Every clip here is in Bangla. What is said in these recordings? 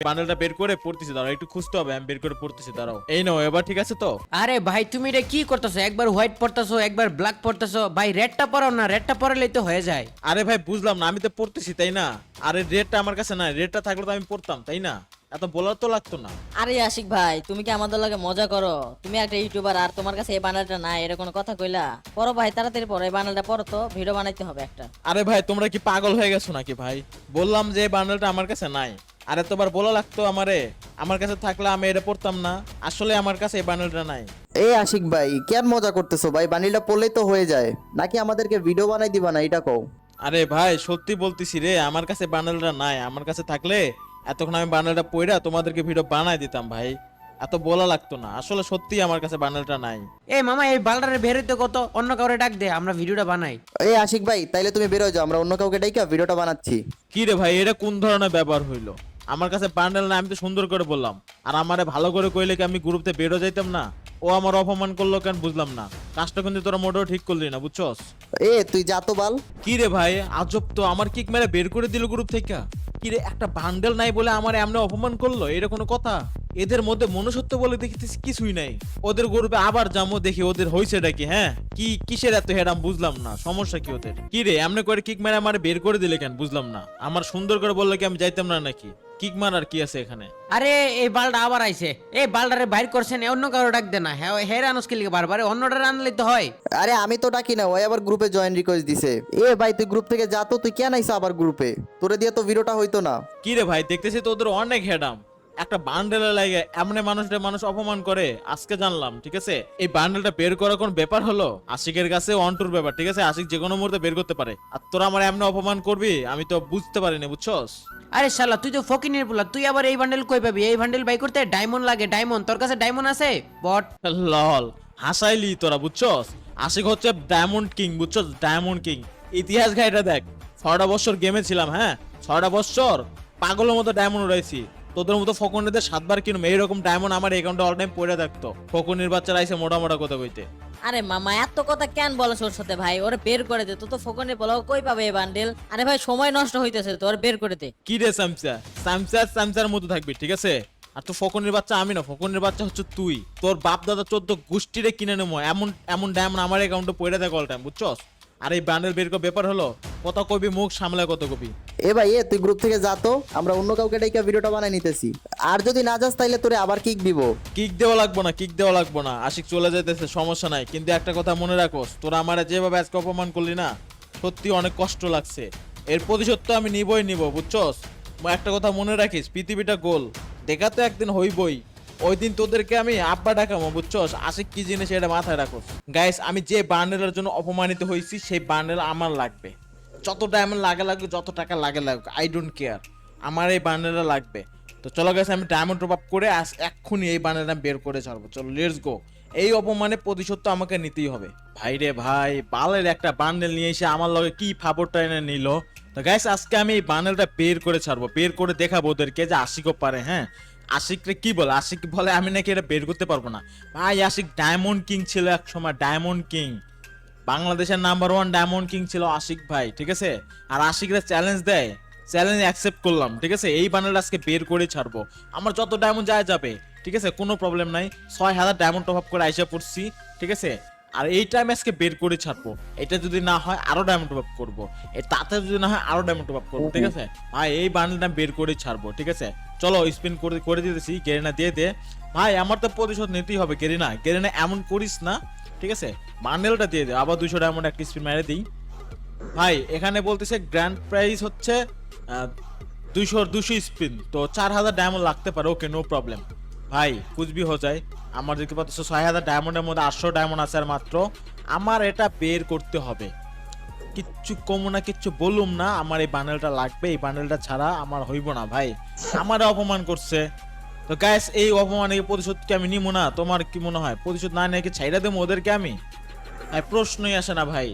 বান্ডেলটা বের করে পড়তেছি, দাঁড়াও একটু খুঁজতে হবে, আমি বের করে পড়তেছি, দাঁড়াও। এই নাও, এবার ঠিক আছে তো? আরে ভাই তুমি এটা কি করতেছো? একবার হোয়াইট পড়তেছো, একবার ব্ল্যাক পড়তেছো। ভাই রেডটা পড়াও না, রেডটা পড়ালেই তো হয়ে যায়। আরে ভাই বুঝলাম না, আমি তো পড়তেছি তাই না? আরে রেডটা আমার কাছে নাই, রেডটা থাকলে তো আমি পড়তাম তাই না? এত বলার তো লাগতো না। আরে আশিক ভাই, তুমি কি আমাদের লগে মজা করো? তুমি একটা ইউটিউবার আর তোমার কাছে এই বান্ডেলটা নাই, এর কোনো কথা কইলা? পড়ো ভাই, তাড়াতাড়ি পড়ো, এই বান্ডেলটা পড়ো তো, ভিডিও বানাইতে হবে একটা। আরে ভাই তোমরা কি পাগল হয়ে গেছো নাকি ভাই? বললাম যে বান্ডেলটা আমার কাছে নাই, আর এতবার বলা লাগতো আমারে? আমার কাছে থাকলে আমি এটা পড়তাম না? আসলে আমার কাছে এই বান্ডেলটা নাই। এই আশিক ভাই, কেন মজা করতেছো ভাই? বান্ডিলটা পড়লেই তো হয়ে যায়, নাকি আমাদেরকে ভিডিও বানাই দিবা না এটা কও? আরে ভাই সত্যি বলতেছি রে, আমার কাছে বান্ডেলটা নাই। আমার কাছে থাকলে এতক্ষণ আমি বান্ডেলটা পইরা তোমাদেরকে ভিডিও বানাই দিতাম ভাই, এত বলা লাগতো না। আসলে সত্যি আমার কাছে বান্ডেলটা নাই। এই মামা, এই বালটারে বের হইতে কত, অন্য কাউরে ডাক দে, আমরা ভিডিওটা বানাই। এই আশিক ভাই, তাইলে তুমি বেরো যাও, আমরা অন্য কাউকে ডাইকা ভিডিওটা বানাচ্ছি। কি রে ভাই, এটা কোন ধরনের ব্যাপার হইলো? আমার কাছে বান্ডেল না, আমি তো সুন্দর করে বললাম, আর আমারে ভালো করে কইলে কি আমি গ্রুপতে বেরো যাইতাম না? ও আমার অপমান করলো কেন বুঝলাম না। কাজটা কিন্তু তোরা মোটেও ঠিক করলি না, বুঝছস? এ তুই যা তো বাল। কি রে ভাই, আজব তো, আমার কিক মেরে বের করে দিল গ্রুপ থেকে। কি রে, একটা বান্ডেল নাই বলে আমার এমন অপমান করলো, এটা কোনো কথা? এদের মধ্যে মনুষ্যত্ব বলে দেখিতেছি কিছুই নাই। ওদের গ্রুপে আবার যাবো, দেখি ওদের হইছেটা কি। হ্যাঁ, কি কিসের এত হেরাম বুঝলাম না, সমস্যা কি ওদের? কি রে, এমনি করে কিক মেরে আমার বের করে দিলে কেন বুঝলাম না। আমার সুন্দর করে বললে কি আমি যাইতাম না নাকি? কিক মারার কি আছে এখানে? আরে এই বালটা আবার আইছে, এই বালটারে বাইর করছেন, অন্য কাউরে ডাক দে না। হ্যাঁ হের আনুষ্কে লিখে বারবার অন্যটা আনলেই তো হয়। আরে আমি তো ডাকি না, ওই আবার গ্রুপে জয়েন রিকোয়েস্ট দিছে। এ ভাই তুই গ্রুপ থেকে যা তো, তুই কেন আইছ আবার গ্রুপে? তোরে দিয়ে তো ভিডিওটা হইতো না। কি রে ভাই, দেখতেছি তো ওদের অনেক হেডাম। একটা বান্ডেলে লাগে এমন মানুষ অপমান করে আজকে জানলাম, ঠিক আছে? এই বান্ডেলটা বের করার কোন ব্যাপার হলো? আশিকের কাছে অন্টুর ব্যাপার, ঠিক আছে? আশিক যে কোনো মুহূর্তে বের করতে পারে, আর তোরা আমার এমন অপমান করবি আমি তো বুঝতে পারিনি, বুঝছস? আরে শালা, তুই তো ফকিনের পোলা, তুই আবার এই বান্ডেল কই পাবি? এই বান্ডেল বাই করতে ডায়মন্ড লাগে, ডায়মন্ড। তোর কাছে ডায়মন্ড আছে? বট। লল, হাসাইলি তোরা, বুঝছস? আশিক হচ্ছে ডায়মন্ড কিং, বুঝছস? Diamond king. ইতিহাস ঘাইটা দেখ, 6টা বছর গেমে ছিলাম, হ্যাঁ 6টা বছর পাগলের মতো ডায়মন্ড উড়াইছি। তোদের মতো ফকনেদের 7বার কিনুম এইরকম ডায়মন্ড আমার অ্যাকাউন্টে অল টাইম পড়ে থাকতো। ফকনের বাচ্চারা আইসে মোটা মোটা কথা কইতে। আরে মামা, এত কথা কেন বলো ওর সাথে ভাই? ওরে বের করে দে, তো তো ফোকনে বলো, কই পাবে এই বান্ডেল? আরে ভাই সময় নষ্ট হইতেছে তো, ওরে বের করে দে। কি রে সামসা, সামসার মতো থাকবি, ঠিক আছে? আর তো ফকনের বাচ্চা আমি না, ফকনের বাচ্চা হচ্ছে তুই। তোর বাপ দাদা 14 গোষ্ঠীরে কিনে নেবো এমন এমন ডায়মন্ড আমার অ্যাকাউন্টে পড়ে থাকে অল টাইম, বুঝছস? আর এই বান্ডেল বের করে ব্যাপার হলো, কত কবি মুখ সামলায় কত কবি। এ ভাই তুই গ্রুপ থেকে যা তো, আমরা অন্য কাউকে ডাইকা ভিডিওটা বানাই নিতেছি। আর যদি না যাস তাইলে তোরে আবার কিক দিব। কিক দেওয়া লাগবো না, কিক দেওয়া লাগবো না। আশিক চলে যেতেছে, সমস্যা নাই, কিন্তু একটা কথা মনে রাখোস, তোরা আমারে যেভাবে আজকে অপমান করলি না, সত্যি অনেক কষ্ট লাগছে। এর প্রতিশোধ তো আমি নিবই নিব, বুঝছস? একটা কথা মনে রাখিস, পৃথিবীটা গোল, দেখা তো একদিন হইবই। ওই দিন তোদেরকে আমি আব্বা ডাকামো, বুঝছস? আশিক কি জিনিস এটা মাথায় রাখোস। গাইস, আমি যে বান্ডেলের জন্য অপমানিত হয়েছি সেই বান্ডেল আমার লাগবে। যত ডায়মন্ড লাগে লাগুক, যত টাকা লাগে লাগুক, আই ডোন্ট কেয়ার, আমার এই বান্ডেলটা লাগবে। তো চলো গেছে, আমি ডায়মন্ড টপ আপ করে এক্ষুনি এই বান্ডেলটা বের করে ছাড়বো। চলো লেটস গো। এই অপমানে প্রতিশোধ তো আমাকে নিতেই হবে। ভাই রে ভাই, বালের একটা বান্ডেল নিয়ে এসে আমার লগে কি ফাবরটা এনে নিল। তো গাইস, আজকে আমি এই বান্ডেলটা বের করে ছাড়বো, বের করে দেখাবো ওদেরকে যে আশিকও পারে। হ্যাঁ, আশিকরে কি বলে, আশিক বলে আমি নাকি এটা বের করতে পারবো না। ভাই আশিক ডায়মন্ড কিং ছিল এক সময়, ডায়মন্ড কিং, বাংলাদেশের নাম্বার 1 ডায়মন্ড কিং ছিল আশিক ভাই, ঠিক আছে? আর আশিকরা চ্যালেঞ্জ দেয়, চ্যালেঞ্জ অ্যাকসেপ্ট করলাম, ঠিক আছে? এই বান্ডেল আজকে বের করে ছাড়বো। আমার যত ডায়মন্ড যায় যাবে, ঠিক আছে? কোনো প্রবলেম নাই। 6000 ডায়মন্ড টপ আপ করে আইসা পড়ছি, ঠিক আছে? আর এই টাইম আজকে বের করে ছাড়বো। এটা যদি না হয় আরো ডায়মন্ড টপ আপ করবো, তাতে যদি না হয় আরো ডায়মন্ড টপ আপ করবো, ঠিক আছে? ভাই এই বান্ডেলটা বের করে ছাড়বো, ঠিক আছে? চলো স্পিন করে করে দিতেছি, গেরিনা দিয়ে দে। ভাই আমার তো প্রতিশোধ নিতেই হবে, গেরিনা গেরিনা এমন করিস না, ঠিক আছে? বান্ডেলটা দিয়ে দে, আবার 200 ডায়মন্ড একটা স্পিন মেরে দিই। ভাই এখানে বলতেছে গ্র্যান্ড প্রাইজ হচ্ছে 200 স্পিন, তো 4000 ডায়মন্ড লাগতে পারে। ওকে, নো প্রবলেম ভাই, কুছ ভি হো যায়। আমার দেখতে পাচ্ছ 6000 ডায়মন্ডের মধ্যে 800 ডায়মন্ড আছে আর মাত্র। আমার এটা বের করতে হবে, কিচ্ছু কমু না, কিচ্ছু বলুম না, আমার এই বান্ডেলটা লাগবে। এই বান্ডেলটা ছাড়া আমার হইব না। ভাই আমার অপমান করছে, তো গাইস এই অপমানের প্রতিশোধ কি আমি নিব না? তোমার কি মনে হয় প্রতিশোধ না নিয়ে কি ছাইড়া দেবো ওদেরকে আমি? ভাই প্রশ্নই আসে না ভাই,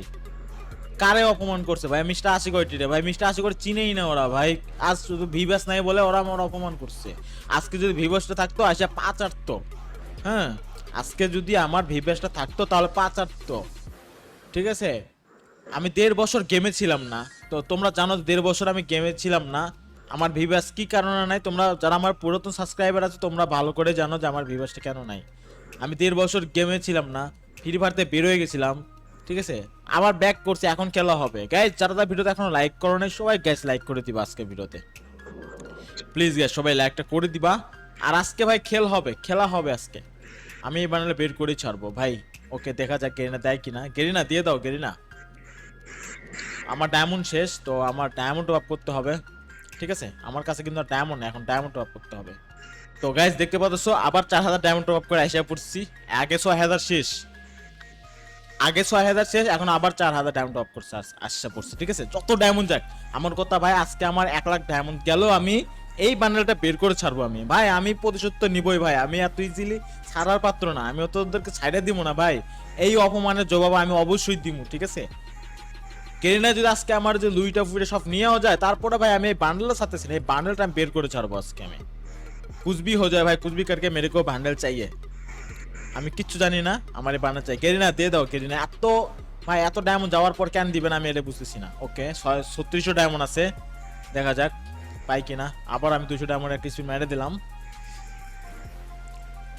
কারে অপমান করছে ভাই? মিস্টার আশিক রে ভাই, মিস্টার আশিক চিনেই না ওরা ভাই। আজ শুধু ভিভাস নাই বলে ওরা আমার অপমান করছে। আজকে যদি ভিভাসটা থাকতো আসা 5 আটতো। হ্যাঁ, আজকে যদি আমার ভিভাসটা থাকতো তাহলে 5 আটতো, ঠিক আছে? আমি 1.5 বছর গেমে ছিলাম না, তো তোমরা জানো 1.5 বছর আমি গেমে ছিলাম না। আমার ভিভাস কি কারণে নাই, তোমরা যারা আমার পুরাতন সাবস্ক্রাইবার আছে তোমরা ভালো করে জানো যে আমার ভিভাসটা কেন নাই। আমি 1.5 বছর গেমে ছিলাম না, ফ্রি ফায়ারতে বের হয়ে গেছিলাম, ঠিক আছে, আবার ব্যাক করছে, এখন খেলা হবে। গাইস যারা ভিডিওতে এখনো লাইক করো নাই সবাই গাইস লাইক করে দিবা আজকে ভিডিওতে, প্লিজ গাইস সবাই লাইকটা করে দিবা। আর আজকে ভাই খেলা হবে আজকে, আমি এই বানালে বের করে ছাড়বো ভাই। ওকে দেখা যাক গেরিনা দেয় কিনা। গেরিনা দিয়ে দাও গেরিনা। আমার ডায়মন্ড শেষ, তো আমার ডায়মন্ড টপ করতে হবে, ঠিক আছে। আমার কাছে কিন্তু ডায়মন্ড, এখন ডায়মন্ড টপ করতে হবে। তো গাইস দেখতে পাচ্ছ আবার 4000 ডায়মন্ড টপ করে এসে পড়ছি। আগে 6000 শেষ, এখন আবার 4000 ডায়মন্ড টপ করছে আসছে পড়ছে, ঠিক আছে। যত ডায়মন্ড যাক আমার কথা ভাই, আজকে আমার 1 লাখ ডায়মন্ড গেল, আমি এই বান্ডেলটা বের করে ছাড়বো। আমি ভাই আমি প্রতিশোধ তো নিবই ভাই, আমি এত ইজিলি ছাড়ার পাত্র না, আমি তোদেরকে ছাইড়ে দিব না ভাই। এই অপমানের জবাব আমি অবশ্যই দিব, ঠিক আছে। কেরিনা যদি আজকে আমার যে লুইটা ফুইটা সব নিয়েও যায়, তারপরে ভাই আমি এই বান্ডেলের সাথে এই বান্ডেলটা আমি বের করে ছাড়বো আজকে। আমি कुछ भी हो जाए भाई, कुछ भी करके मेरे को বান্ডেল चाहिए। আমি কিচ্ছু জানি না, আমার এই বান্ডেল চাই। কেরিনা দিয়ে দাও কেরিনা। এত ভাই এত ডায়মন্ড যাওয়ার পর কেন দিবেন আমি এটা বুঝতেছি না। ওকে 3600 ডায়মন্ড আছে, দেখা যাক পাই কিনা। আবার আমি 200 ডায়মন্ড একটা স্পিন মেরে দিলাম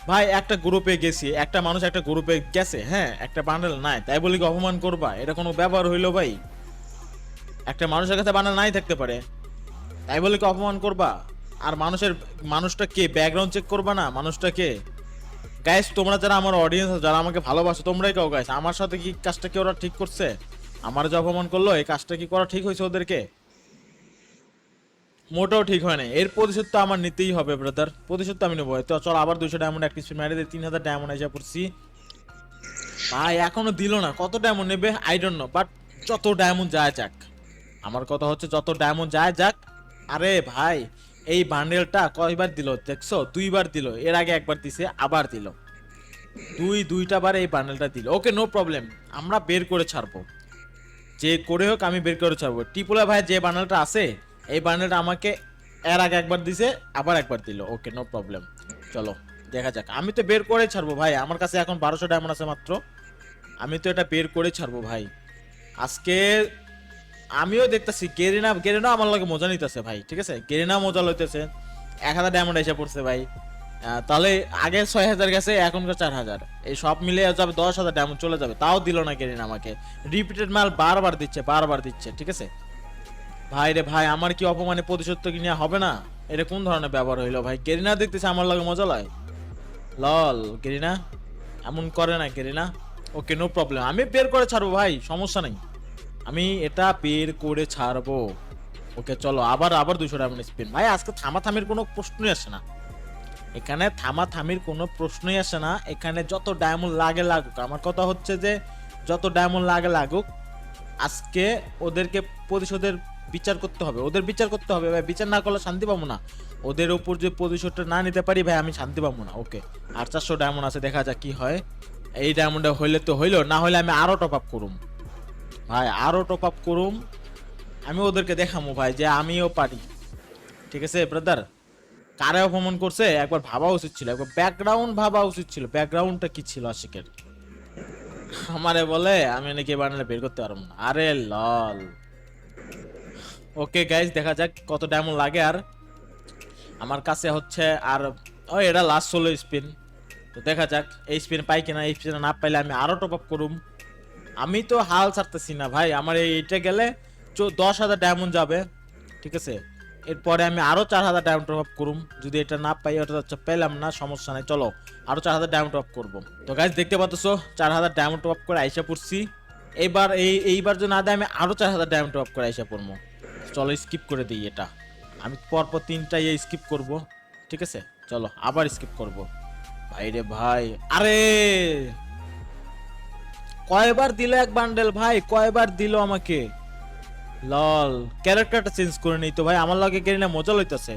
ভাই। একটা গ্রুপে গেছি, একটা মানুষ একটা গ্রুপে গেছে, হ্যাঁ একটা বান্ডেল নাই, তাই বলি কি অপমান করবা? এটা কোনো ব্যবহার হইলো ভাই? একটা মানুষের কাছে বান্ডেল নাই থাকতে পারে, তাই বলে কি অপমান করবা? আর মানুষটা কে, ব্যাকগ্রাউন্ড চেক করবা না মানুষটা কে? গাইস তোমরা যারা আমার অডিয়েন্স, যারা আমাকে ভালোবাসো তোমরাই কাও গাইস, আমার সাথে কি কাজটা কি ওরা ঠিক করছে? আমার যে অপমান করলো এই কাজটা কি করা ঠিক হয়েছে ওদেরকে? মোটেও ঠিক হয় না। এর প্রতিশোধ তো আমার নিতেই হবে ব্রাদার, প্রতিশোধ তো আমি নেবো। তো চল আবার 200 ডায়মন্ড একটা স্পিন মেরে দিই, 3000 ডায়মন্ড এসে পড়ছি ভাই। এখনো দিল না, কত ডায়মন্ড নেবে আই ডোন্ট নো, বাট যত ডায়মন্ড যায় যাক, আমার কথা হচ্ছে যত ডায়মন্ড যায় যাক। আরে ভাই এই বান্ডেলটা কয়বার দিল দেখছো? 2বার দিল, এর আগে একবার দিছে, আবার দিল, দুইটা বার এই বান্ডেলটা দিল। ওকে নো প্রবলেম, আমরা বের করে ছাড়বো, যে করে হোক আমি বের করে ছাড়বো। টিপুলা ভাই যে বান্ডেলটা আছে এই বান্ডেলটা আমাকে এর আগে একবার দিছে, আবার একবার দিল। ওকে নো প্রবলেম, চলো দেখা যাক। আমি তো বের করে ছাড়বো ভাই, আমার কাছে এখন 1200 ডায়মন্ড আছে মাত্র, আমি তো এটা বের করে ছাড়বো ভাই আজকে। আমিও দেখতেছি গেরিনা আমার লাগে মজা নিতেছে ভাই, ঠিক আছে। গেরিনা মজা লইতেছে, 1000 ডায়মন্ড এসে পড়ছে ভাই। তাহলে আগে 6000 গেছে, এখনকার 4000, এই সব মিলে যাবে 10000 ডায়মন্ড চলে যাবে। তাও দিল না গেরিনা আমাকে, রিপিটেড মাল বারবার দিচ্ছে, ঠিক আছে। ভাই রে ভাই আমার কি অপমানে প্রতিশোধ তো কিনা হবে না? এটা কোন ধরনের ব্যবহার হইলো ভাই? গেরিনা দেখতেছে আমার লাগে মজা লয়, লল গেরিনা এমন করে না গেরিনা। ওকে নো প্রবলেম, আমি বের করে ছাড়বো ভাই, সমস্যা নাই, আমি এটা বের করে ছাড়বো। ওকে চলো আবার 200 ডায়মন্ড স্পিন ভাই। আজকে থামাথামির কোনো প্রশ্নই আসে না, এখানে থামাথামির কোনো প্রশ্নই আসে না। এখানে যত ডায়মন্ড লাগে লাগুক, আমার কথা হচ্ছে যে যত ডায়মন্ড লাগে লাগুক, আজকে ওদেরকে প্রতিশোধের বিচার করতে হবে, ওদের বিচার করতে হবে ভাই। বিচার না করলে শান্তি পাবো না, ওদের উপর যে প্রতিশোধটা না নিতে পারি ভাই আমি শান্তি পাবো না। ওকে আর 400 ডায়মন্ড আছে, দেখা যাক কি হয়। এই ডায়মন্ডে হইলে তো হইলো, না হলে আমি আরো টপ আপ করুম ভাই, আরো টপ আপ করুম। আমি ওদেরকে দেখামো ভাই যে আমিও পারি, ঠিক আছে ব্রাদার। কারে অপমান করছে একবার ভাবা উচিত ছিল, একবার ব্যাকগ্রাউন্ড ভাবা উচিত ছিল। ব্যাকগ্রাউন্ডটা কি ছিল আশিকের? আমারে বলে আমি নাকি বানালে বের করতে পারবো না, আরে লল। ওকে গাইস দেখা যাক কত ডায়মন্ড লাগে। আর আমার কাছে হচ্ছে আর ওই এটা লাস্ট 16 স্পিন, তো দেখা যাক এই স্পিন পাই কিনা। এই স্পিন না পাইলে আমি আরো টপ আপ করুম। আমি তো হাল ছাড়তেছি না ভাই, আমার এইটা গেলে 10,000 ডায়মন্ড যাবে, ঠিক আছে। এরপরে আমি আরো 4000 ডায়মন্ড টপ আপ করুম। যদি এটা না পাই, ওটা পেলাম না, সমস্যা নাই, চলো আরো 4000 ডায়মন্ড টপ আপ করবো। তো গাইস দেখতে পাচ্ছো 4000 ডায়মন্ড টপ আপ করে আইসা পড়ছি। এইবার যদি না দেয় আমি আরো 4000 ডায়মন্ড টপ আপ করে আইসা পড়বো। চলো স্কিপ করে দিই এটা, আমি পরপর 3টা স্কিপ করব, ঠিক আছে। চলো আবার স্কিপ করব ভাই রে ভাই। আরে কয়বার দিল এক বান্ডেল ভাই, কয়বার দিল আমাকে, লল। ক্যারেক্টারটা চেঞ্জ করে নেই তো ভাই, আমার লাগে গেরিনা মজা লইতেছে।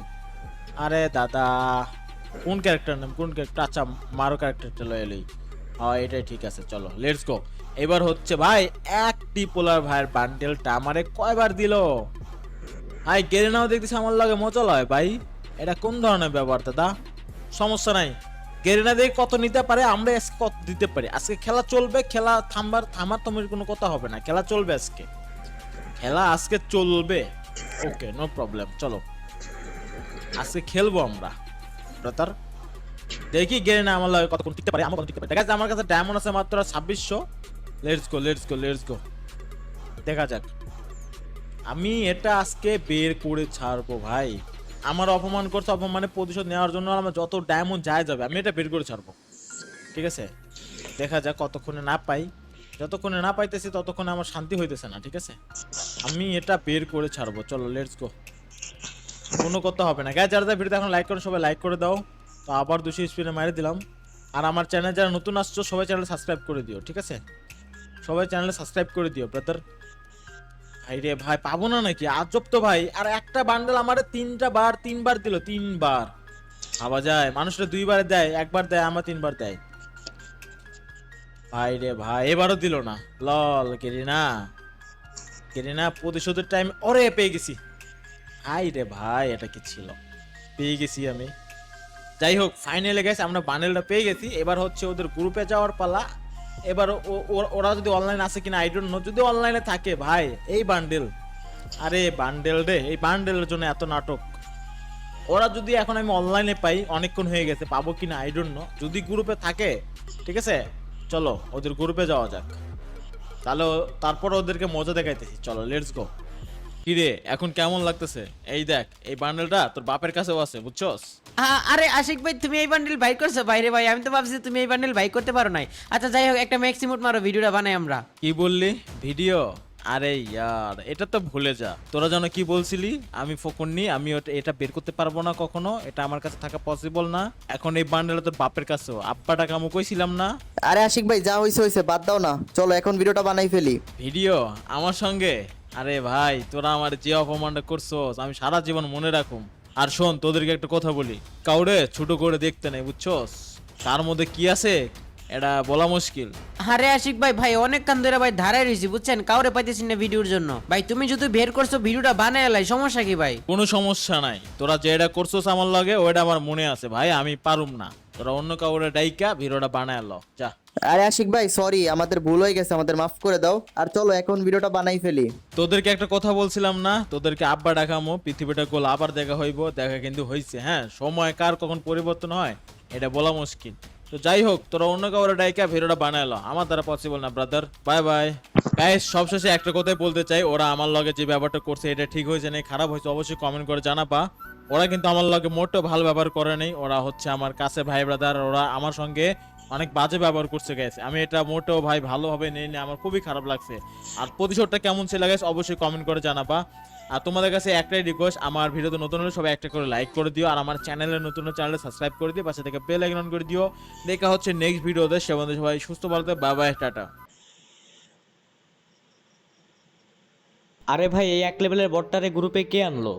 আরে দাদা কোন ক্যারেক্টার নাম, কোন ক্যারেক্টার? আচ্ছা মারো ক্যারেক্টারটা লয়ে লই, হ্যাঁ এটাই ঠিক আছে, চলো লেটস গো। এবার হচ্ছে ভাই এক টিপোলার ভাইয়ের বান্ডেলটা আমারে কয়বার দিল ভাই? গেরিনাও দেখতেছি আমার লাগে মজা লয় ভাই, এটা কোন ধরনের ব্যবহার দাদা? সমস্যা নাই, গেরিনা দেখে কত নিতে পারে আমরা আজকে কত দিতে পারি। আজকে খেলা চলবে, খেলা থামার তোমার কোনো কথা হবে না, খেলা চলবে আজকে, খেলা আজকে চলবে। ওকে নো প্রবলেম, চলো আজকে খেলবো আমরা ব্রাদার। দেখি গেরে না আমার লাগে কতক্ষণ টিকতে পারে, আমার কত টিকতে পারে। দেখা যাচ্ছে আমার কাছে ডায়মন্ড আছে মাত্র 2600। Let's go let's go let's go, দেখা যাক। আমি এটা আজকে বের করে ছাড়বো ভাই। আমার অপমান করছে, অপমানের প্রতিশোধ নেওয়ার জন্য আমার যত ডায়মন্ড যায় যাবে আমি এটা বের করে ছাড়বো, ঠিক আছে? দেখা যাক কতক্ষণে না পাই। যতক্ষণে না পাইতেছি ততক্ষণে আমার শান্তি হইতেছে না, ঠিক আছে? আমি এটা বের করে ছাড়বো, চলো লেটস গো। কোনো কথা হবে না গাইস, যারা যারা ভিডিওতে এখন লাইক করো সবাই লাইক করে দাও। তো আবার 200 স্পিনে মারি দিলাম। আর আমার চ্যানেল যারা নতুন আসছো সবাই চ্যানেল সাবস্ক্রাইব করে দিও, ঠিক আছে? সবাই চ্যানেলে সাবস্ক্রাইব করে দিও ব্রাদার। ভাই রে ভাই, পাবো না নাকি? আজব তো ভাই। আর একটা বান্ডেল আমারে তিনবার দিল, 3বার। ভাবা যায় মানুষটা 2বার দেয়, একবার দেয়, আমার 3বার দেয়। ভাই রে ভাই, এবারও দিল না। লল কেরিনা প্রতিশোধের টাইম ওরে পেয়ে গেছি। ভাই রে ভাই, এটা কি ছিল? পেয়ে গেছি আমি। যাই হোক, ফাইনালে গেছে আমরা বান্ডেলটা পেয়ে গেছি। এবার হচ্ছে ওদের গ্রুপে যাওয়ার পালা। এবার ওরা যদি অনলাইন আছে কিনা আই ডোন্ট নো। যদি অনলাইনে থাকে ভাই, এই বান্ডেল, আরে বান্ডেল রে, এই বান্ডেলের জন্য এত নাটক। ওরা যদি এখন আমি অনলাইনে পাই, অনেকক্ষণ হয়ে গেছে, পাবো কিনা আই ডোন্ট নো। যদি গ্রুপে থাকে ঠিক আছে, চলো ওদের গ্রুপে যাওয়া যাক। তাহলে তারপর ওদেরকে মজা দেখাইতেছি, চলো লেটস গো। কিরে এখন কেমন লাগতেছে? এই দেখ, এই বান্ডেলটা তোর বাপের কাছেও আছে, বুঝছস? আরে আশিক ভাই, তুমি এই বান্ডেল বাই করছো? বাইরে ভাই, আমি তো ভাবছি তুমি এই বান্ডেল বাই করতে পারো নাই। আচ্ছা যাই হোক, একটা ম্যাক্সিমুট মারো, ভিডিওটা বানাই আমরা। কি বললি? ভিডিও? আরে ইয়ার, এটা তো ভুলে যা। তোরা যেন কি বলছিলি আমি ফকন্নি, আমি এটা বের করতে পারবো না কখনো, এটা আমার কাছে থাকা পসিবল না। এখন এই বান্ডেল তোর বাপের কাছেও, আব্বাটা কামু কইছিলাম না। আরে আশিক ভাই, যা হইছে হইছে, বাদ দাও না, চলো এখন ভিডিওটা বানাই ফেলি। ভিডিও আমার সঙ্গে? আরে ভাই, তোরা আমার যে অপমানটা করছস আমি সারা জীবন মনে রাখুম। আর শোন, তোদেরকে একটা কথা বলি, কাউরে ছোট করে দেখতে নেই, বুঝছস? তার মধ্যে কি আছে এটা বলা মুশকিল। আরে আশিক ভাই, ভাই অনেক কান ধরে ভাই ধারায় রয়েছি, বুঝছেন? কাউরে পাইতেছি না ভিডিওর জন্য। ভাই তুমি যদি বের করছো, ভিডিওটা বানাই এলাই, সমস্যা কি ভাই? কোনো সমস্যা নাই, তোরা যেটা করছস আমার লাগে ওইটা আমার মনে আছে ভাই, আমি পারুম না। তোরা অন্য কাউরে ডাইকা ভিডিওটা বানায় লো, যা। আরে আশিক ভাই সরি, আমাদের ভুল হয়ে গেছে, আমাদের মাফ করে দাও। আর চলো এখন ভিডিওটা বানাই ফেলি। তোদেরকে একটা কথা বলছিলাম না, তোদেরকে আব্বা ডাকামো, পৃথিবীটা গোল আবার দেখা হইব। দেখা কিন্তু হইছে, হ্যাঁ। সময় কার কখন পরিবর্তন হয় এটা বলা মুশকিল। তো যাই হোক, তোরা অন্য কাউরে ডাইকা ভিডিওটা বানায় লো, আমার দ্বারা পসিবল না ব্রাদার। Bye bye guys. সবশেষে একটা কথাই বলতে চাই, ওরা আমার লগে যে ব্যাপারটা করছে এটা ঠিক হয়েছে না খারাপ হয়েছে অবশ্যই কমেন্ট করে জানাবা। ওরা কিন্তু আমার লগে মোটেও ভালো ব্যবহার করে নাই। ওরা হচ্ছে আমার কাছে ভাই ব্রাদার, ওরা আমার সঙ্গে অনেক বাজে ব্যবহার করছে গেছে। আমি এটা মোটেও ভাই ভালোভাবে নেই না, আমার খুবই খারাপ লাগছে। আর প্রতিশোধটা কেমন ছিল গেছে অবশ্যই কমেন্ট করে জানাবা। আর তোমাদের কাছে একটাই রিকোয়েস্ট, আমার ভিডিওতে নতুন হলে সবাই একটা করে লাইক করে দিও। আর আমার চ্যানেলে সাবস্ক্রাইব করে দিও, পাশে থেকে বেল আইকন অন করে দিও। দেখা হচ্ছে নেক্সট ভিডিওতে। সে বন্ধু সবাই সুস্থ ভালো থাকবে, বাই বাই, টাটা। আরে ভাই, এই 1 লেভেলের বটটারে গ্রুপে কে আনলো?